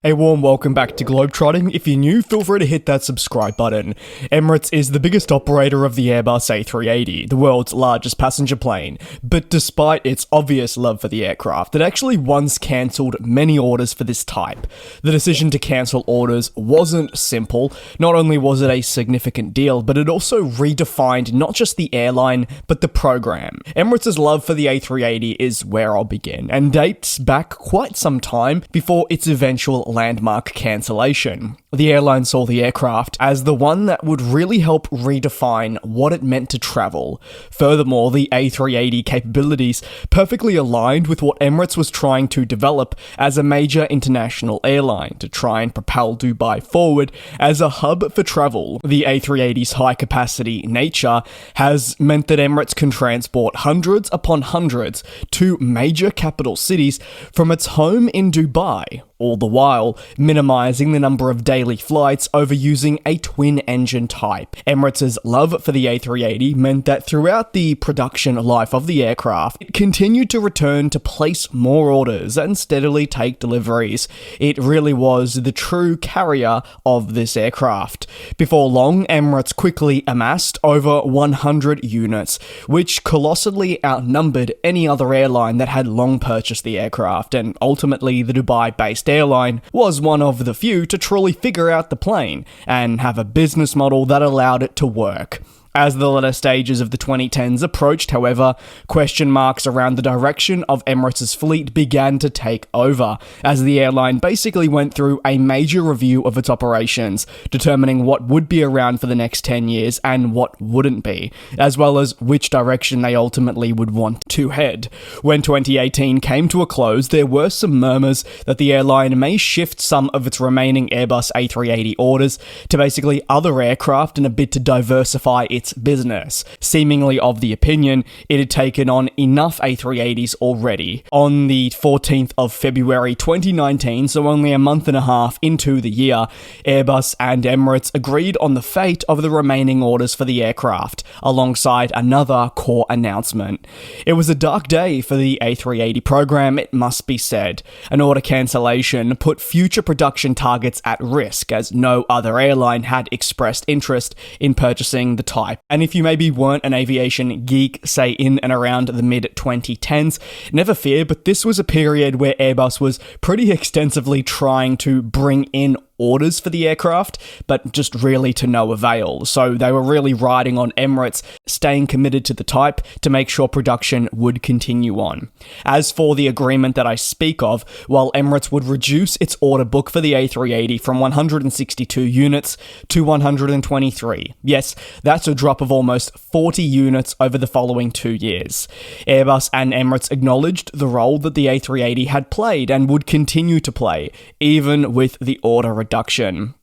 A warm welcome back to GlobeTrotting. If you're new, feel free to hit that subscribe button. Emirates is the biggest operator of the Airbus A380, the world's largest passenger plane. But despite its obvious love for the aircraft, it actually once cancelled many orders for this type. The decision to cancel orders wasn't simple. Not only was it a significant deal, but it also redefined not just the airline, but the program. Emirates' love for the A380 is where I'll begin, and dates back quite some time before its eventual landmark cancellation. The airline saw the aircraft as the one that would really help redefine what it meant to travel. Furthermore, the A380 capabilities perfectly aligned with what Emirates was trying to develop as a major international airline to try and propel Dubai forward as a hub for travel. The A380's high-capacity nature has meant that Emirates can transport hundreds upon hundreds to major capital cities from its home in Dubai, all the while minimizing the number of daily flights over using a twin-engine type. Emirates' love for the A380 meant that throughout the production life of the aircraft, it continued to return to place more orders and steadily take deliveries. It really was the true carrier of this aircraft. Before long, Emirates quickly amassed over 100 units, which colossally outnumbered any other airline that had long purchased the aircraft, and ultimately the Dubai-based airline was one of the few to truly figure out the plane and have a business model that allowed it to work. As the latter stages of the 2010s approached, however, question marks around the direction of Emirates' fleet began to take over, as the airline basically went through a major review of its operations, determining what would be around for the next 10 years and what wouldn't be, as well as which direction they ultimately would want to head. When 2018 came to a close, there were some murmurs that the airline may shift some of its remaining Airbus A380 orders to basically other aircraft in a bid to diversify its business, seemingly of the opinion it had taken on enough A380s already. On the 14th of February 2019, so only a month and a half into the year, Airbus and Emirates agreed on the fate of the remaining orders for the aircraft, alongside another core announcement. It was a dark day for the A380 program, it must be said. An order cancellation put future production targets at risk, as no other airline had expressed interest in purchasing the type. And if you maybe weren't an aviation geek, say in and around the mid-2010s, never fear, but this was a period where Airbus was pretty extensively trying to bring in orders for the aircraft, but just really to no avail. So they were really riding on Emirates staying committed to the type to make sure production would continue on. As for the agreement that I speak of, while Emirates would reduce its order book for the A380 from 162 units to 123. Yes, that's a drop of almost 40 units over the following 2 years. Airbus and Emirates acknowledged the role that the A380 had played and would continue to play, even with the order reduction.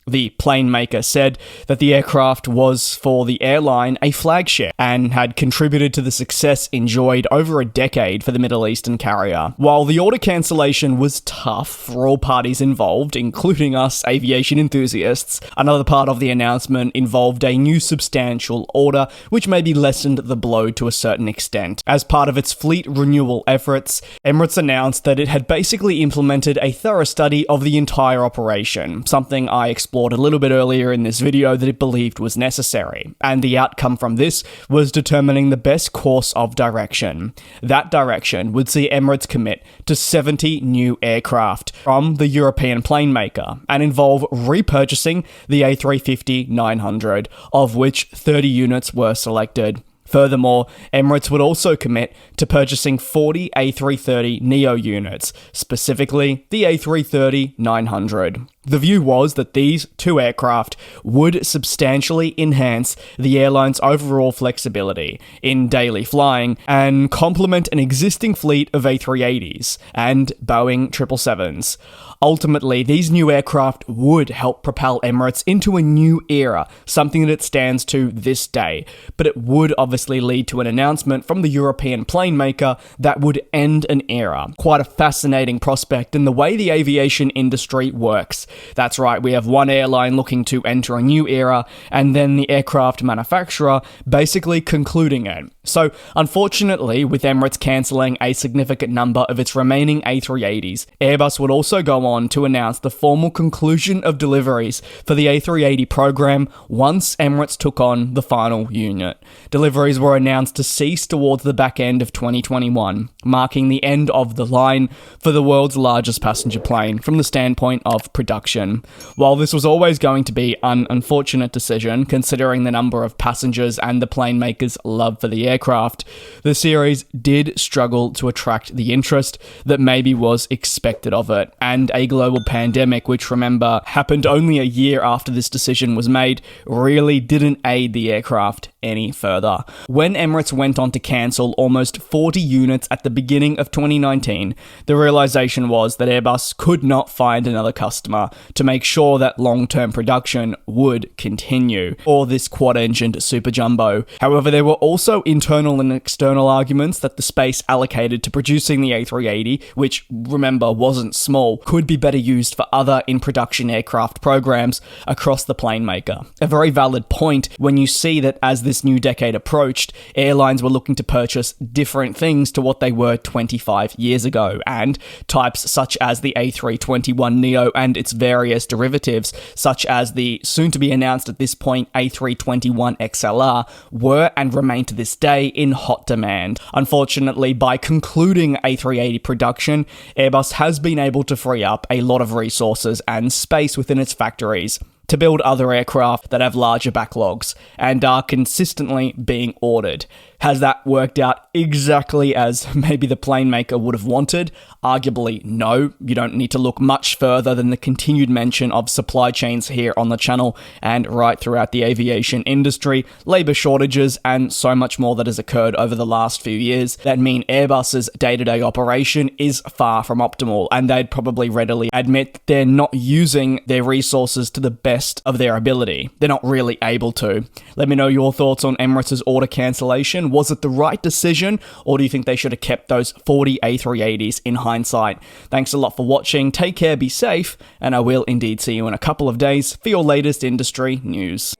The plane maker said that the aircraft was, for the airline, a flagship and had contributed to the success enjoyed over a decade for the Middle Eastern carrier. While the order cancellation was tough for all parties involved, including us aviation enthusiasts, another part of the announcement involved a new substantial order, which maybe lessened the blow to a certain extent. As part of its fleet renewal efforts, Emirates announced that it had basically implemented a thorough study of the entire operation, something I explored a little bit earlier in this video that it believed was necessary, and the outcome from this was determining the best course of direction. That direction would see Emirates commit to 70 new aircraft from the European plane maker and involve repurchasing the A350-900, of which 30 units were selected. Furthermore, Emirates would also commit to purchasing 40 A330neo units, specifically the A330-900. The view was that these two aircraft would substantially enhance the airline's overall flexibility in daily flying and complement an existing fleet of A380s and Boeing 777s. Ultimately, these new aircraft would help propel Emirates into a new era, something that it stands to this day, but it would obviously lead to an announcement from the European plane maker that would end an era. Quite a fascinating prospect in the way the aviation industry works. That's right, we have one airline looking to enter a new era, and then the aircraft manufacturer basically concluding it. So, unfortunately, with Emirates cancelling a significant number of its remaining A380s, Airbus would also go on to announce the formal conclusion of deliveries for the A380 program once Emirates took on the final unit. Deliveries were announced to cease towards the back end of 2021, marking the end of the line for the world's largest passenger plane from the standpoint of production. While this was always going to be an unfortunate decision, considering the number of passengers and the plane maker's love for the aircraft, the series did struggle to attract the interest that maybe was expected of it. And a global pandemic, which remember happened only a year after this decision was made, really didn't aid the aircraft any further. When Emirates went on to cancel almost 40 units at the beginning of 2019, the realization was that Airbus could not find another customer to make sure that long-term production would continue for this quad-engined super jumbo. However, there were also internal and external arguments that the space allocated to producing the A380, which remember wasn't small, could be better used for other in-production aircraft programs across the plane maker. A very valid point when you see that as this new decade approached, airlines were looking to purchase different things to what they were 25 years ago, and types such as the A321neo and its various derivatives, such as the soon-to-be announced at this point A321XLR, were and remain to this day in hot demand. Unfortunately, by concluding A380 production, Airbus has been able to free up a lot of resources and space within its factories to build other aircraft that have larger backlogs and are consistently being ordered. Has that worked out exactly as maybe the plane maker would have wanted? Arguably, no. You don't need to look much further than the continued mention of supply chains here on the channel and right throughout the aviation industry, labour shortages, and so much more that has occurred over the last few years that mean Airbus's day-to-day operation is far from optimal, and they'd probably readily admit they're not using their resources to the best of their ability. They're not really able to. Let me know your thoughts on Emirates' order cancellation. Was it the right decision, or do you think they should have kept those 40 A380s in hindsight? Thanks a lot for watching, take care, be safe, and I will indeed see you in a couple of days for your latest industry news.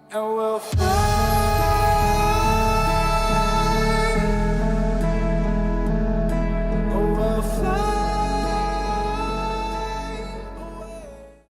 And we'll fly.